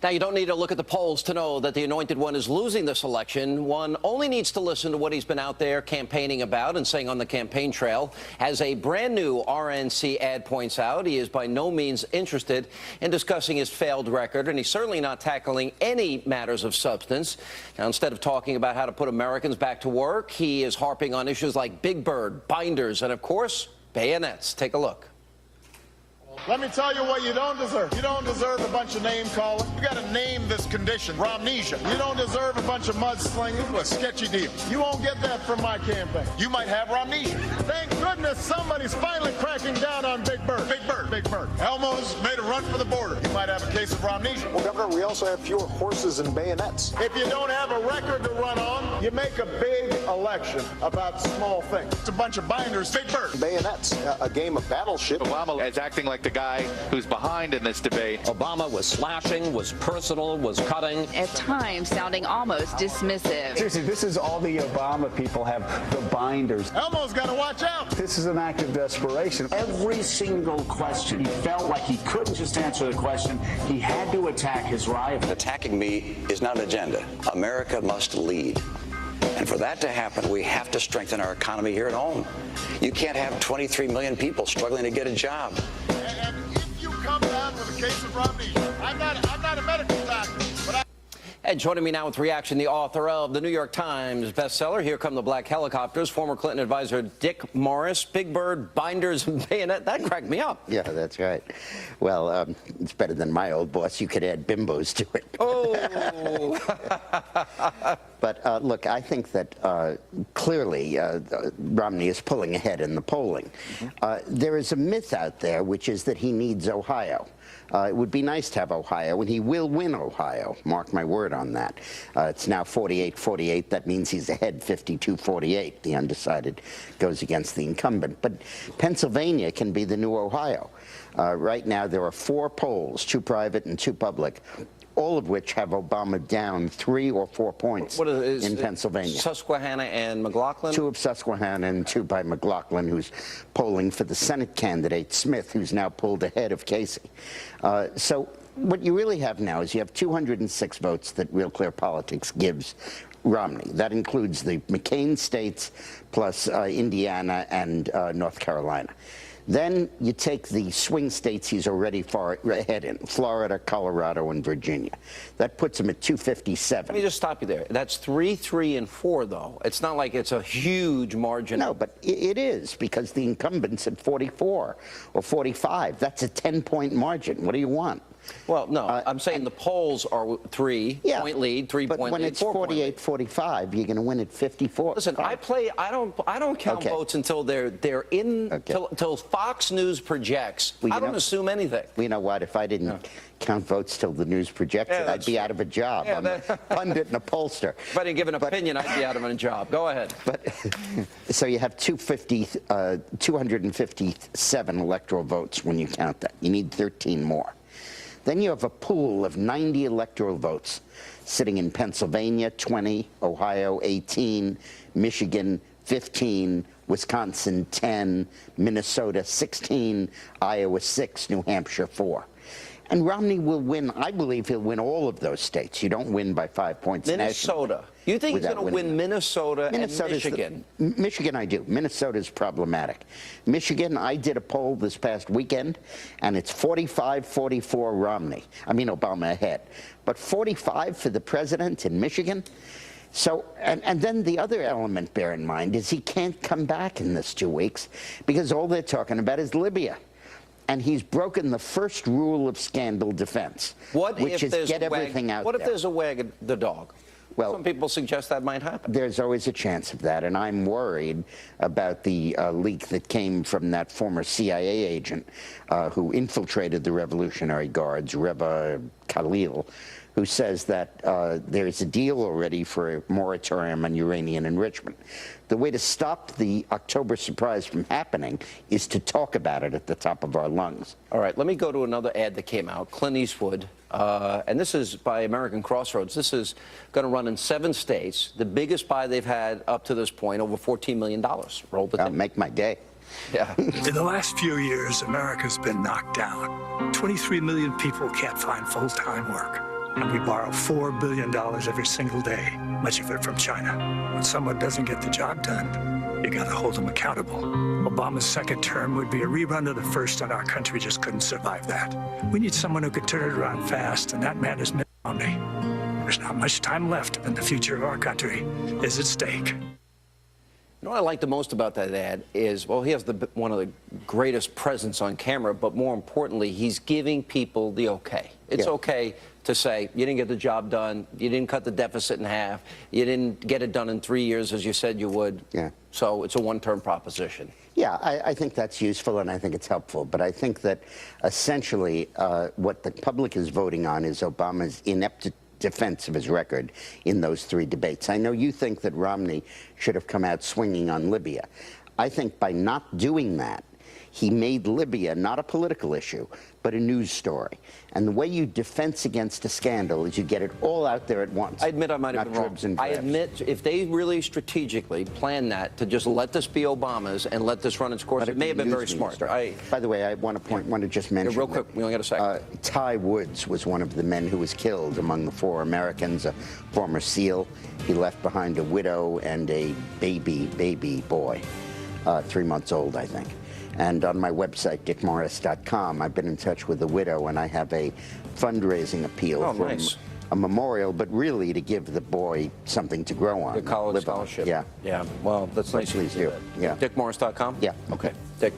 Now, you don't need to look at the polls to know that the anointed one is losing this election. One only needs to listen to what he's been out there campaigning about and saying on the campaign trail. As a brand new RNC ad points out, he is by no means interested in discussing his failed record, and he's certainly not tackling any matters of substance. Now, instead of talking about how to put Americans back to work, he is harping on issues like Big Bird, binders, and, of course, bayonets. Take a look. Let me tell you what you don't deserve. You don't deserve a bunch of name calling. You got to name this condition, Romnesia. You don't deserve a bunch of mudslinging with sketchy deals. You won't get that from my campaign. You might have Romnesia. Thank goodness somebody's finally cracking down on Big Bird. Big Bird, Big Bird. Elmo's made a run for the border. You might have a case of Romnesia. Well, Governor, we also have fewer horses and bayonets. If you don't have a record to run on, you make a big election about small things. It's a bunch of binders. Big Bird. Bayonets, a game of battleship. Obama is acting like the guy who's behind in this debate. Obama was slashing, was personal, was cutting. At times sounding almost dismissive. Seriously, this is all the Obama people have, the binders. Elmo's got to watch out. This is an act of desperation. Every single question, he felt like he couldn't just answer the question. He had to attack his rival. Attacking me is not an agenda. America must lead. And for that to happen, we have to strengthen our economy here at home. You can't have 23 million people struggling to get a job. And if you come down with a case of Romnesia, I'm not a medical doctor, but I... And joining me now with reaction, the author of the New York Times bestseller, Here Come the Black Helicopters, former Clinton advisor Dick Morris. Big Bird, binders, and bayonet. That cracked me up. Yeah, that's right. Well, it's better than my old boss. You could add bimbos to it. Oh. But look, I think that clearly Romney is pulling ahead in the polling. There is a myth out there, which is that he needs Ohio. It would be nice to have Ohio, and he will win Ohio. Mark my word on that. It's now 48-48. That means he's ahead 52-48. The undecided goes against the incumbent. But Pennsylvania can be the new Ohio. Right now, there are 4 polls, 2 private and 2 public, all of which have Obama down 3 or 4 points in Pennsylvania. Susquehanna and McLaughlin? 2 of Susquehanna and 2 by McLaughlin, who's polling for the Senate candidate, Smith, who's now pulled ahead of Casey. So what you really have now is you have 206 votes that Real Clear Politics gives Romney. That includes the McCain states plus Indiana and North Carolina. Then you take the swing states he's already far ahead in, Florida, Colorado, and Virginia. That puts him at 257. Let me just stop you there. That's 3, 3, and 4, though. It's not like it's a huge margin. No, but it is, because the incumbent's at 44 or 45. That's a 10-point margin. What do you want? Well, no, I'm saying the polls are 3-point lead, 3-point lead, but when it's 48-45, you're going to win at 54. Listen, I don't count votes until they're in, till Fox News projects. Well, I don't assume anything. Well, you know what? If I didn't count votes till the news projects it, I'd be out of a job. I'm a pundit and a pollster. If I didn't give an opinion, I'd be out of a job. Go ahead. But so you have 257 electoral votes when you count that. You need 13 more. Then you have a pool of 90 electoral votes sitting in Pennsylvania, 20, Ohio, 18, Michigan, 15, Wisconsin, 10, Minnesota, 16, Iowa, 6, New Hampshire, 4. And Romney will win. I believe he'll win all of those states. You don't win by 5 points. Minnesota. You think he's going to win Minnesota and Michigan? Michigan, I do. Minnesota's problematic. Michigan, I did a poll this past weekend, and it's 45-44 Romney. I mean, Obama ahead. But 45 for the president in Michigan. So, and then the other element, bear in mind, is he can't come back in this 2 weeks because all they're talking about is Libya. And he's broken the first rule of scandal defense, which is get everything out there. What if there's a wag the dog? Well, some people suggest that might happen. There's always a chance of that, and I'm worried about the leak that came from that former CIA agent who infiltrated the Revolutionary Guards, Reva Khalil, who says that there's a deal already for a moratorium on uranium enrichment. The way to stop the October surprise from happening is to talk about it at the top of our lungs. All right, let me go to another ad that came out, Clint Eastwood, and this is by American Crossroads. This is going to run in 7 states, the biggest buy they've had up to this point, over $14 million. Roll the tape. Make my day. Yeah. In the last few years, America's been knocked down. 23 million people can't find full-time work. and we borrow $4 billion every single day, much of it from China. When someone doesn't get the job done, you got to hold them accountable. Obama's second term would be a rerun of the first, and our country just couldn't survive that. We need someone who could turn it around fast, and that man is Mitt Romney. There's not much time left, and the future of our country is at stake. You know what I like the most about that ad is, well, he has one of the greatest presence on camera, but more importantly, he's giving people the okay. It's okay to say, you didn't get the job done, you didn't cut the deficit in half, you didn't get it done in 3 years as you said you would. Yeah. So it's a one-term proposition. Yeah, I think that's useful and I think it's helpful. But I think that essentially what the public is voting on is Obama's inept defense of his record in those 3 debates. I know you think that Romney should have come out swinging on Libya. I think by not doing that, he made Libya not a political issue, but a news story. And the way you defense against a scandal is you get it all out there at once. I admit I might have been wrong. I admit if they really strategically planned that to just let this be Obama's and let this run its course, it may have been very smart. By the way, I want to just mention real quick, we only got a second. Ty Woods was one of the men who was killed among the 4 Americans, a former SEAL. He left behind a widow and a baby boy, 3 months old, I think. And on my website, dickmorris.com, I've been in touch with the widow, and I have a fundraising appeal for a memorial, but really to give the boy something to grow on. The college scholarship. Yeah. Yeah. Well, that's nice. Please do. Yeah. Dickmorris.com? Yeah. Okay. Dick.